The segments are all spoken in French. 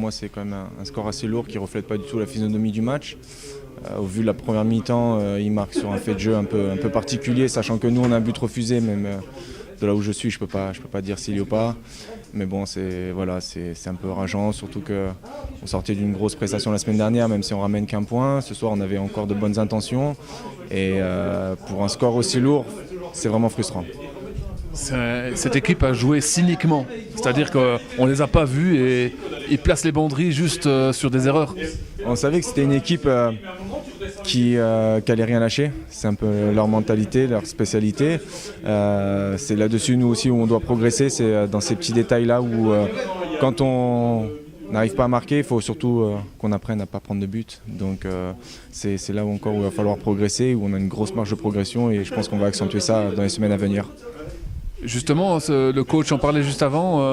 moi, c'est quand même un score assez lourd qui ne reflète pas du tout la physionomie du match. Au vu de la première mi-temps, il marque sur un fait de jeu un peu particulier, sachant que nous, on a un but refusé, même de là où je suis, je peux pas dire s'il y a ou pas. Mais bon, c'est un peu rageant, surtout qu'on sortait d'une grosse prestation la semaine dernière, même si on ramène qu'un point. Ce soir, on avait encore de bonnes intentions. Et pour un score aussi lourd, c'est vraiment frustrant. Cette équipe a joué cyniquement, c'est-à-dire qu'on ne les a pas vus et ils placent les banderies juste sur des erreurs. On savait que c'était une équipe qui n'allait rien lâcher, c'est un peu leur mentalité, leur spécialité. C'est là-dessus nous aussi où on doit progresser, c'est dans ces petits détails-là où quand on n'arrive pas à marquer, il faut surtout qu'on apprenne à ne pas prendre de but. Donc c'est là où encore où il va falloir progresser, où on a une grosse marge de progression et je pense qu'on va accentuer ça dans les semaines à venir. Justement, le coach en parlait juste avant,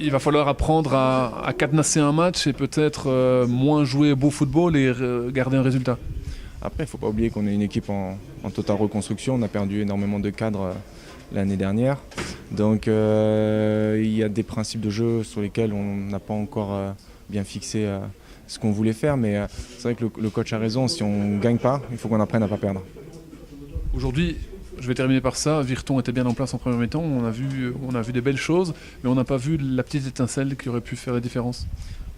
il va falloir apprendre à cadenasser un match et peut-être moins jouer beau football et garder un résultat. Après, il ne faut pas oublier qu'on est une équipe en totale reconstruction, on a perdu énormément de cadres l'année dernière. Donc il y a des principes de jeu sur lesquels on n'a pas encore bien fixé ce qu'on voulait faire, mais c'est vrai que le coach a raison, si on ne gagne pas, il faut qu'on apprenne à ne pas perdre. Aujourd'hui, je vais terminer par ça. Virton était bien en place en première mi-temps. On a vu des belles choses, mais on n'a pas vu la petite étincelle qui aurait pu faire la différence.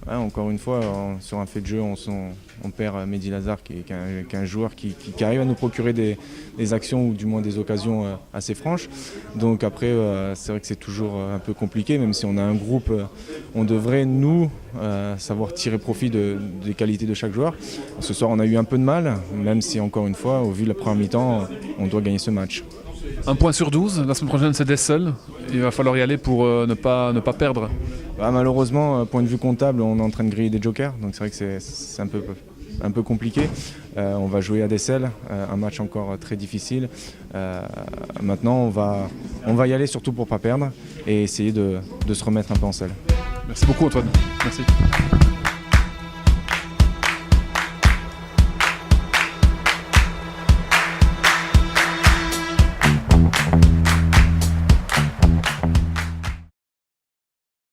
Ouais, encore une fois, sur un fait de jeu, on perd Mehdi Lazare, qui est un joueur qui arrive à nous procurer des actions ou du moins des occasions assez franches. Donc après, c'est vrai que c'est toujours un peu compliqué, même si on a un groupe, on devrait, nous, savoir tirer profit des qualités de chaque joueur. Ce soir, on a eu un peu de mal, même si, encore une fois, au vu de la première mi-temps, on doit gagner ce match. 1 point sur 12, la semaine prochaine c'est Dessel. Il va falloir y aller pour ne pas perdre. Malheureusement, point de vue comptable, on est en train de griller des jokers, donc c'est vrai que c'est un peu compliqué. On va jouer à Dessel, un match encore très difficile. Maintenant, on va y aller surtout pour ne pas perdre et essayer de se remettre un peu en selle. Merci beaucoup Antoine. Merci.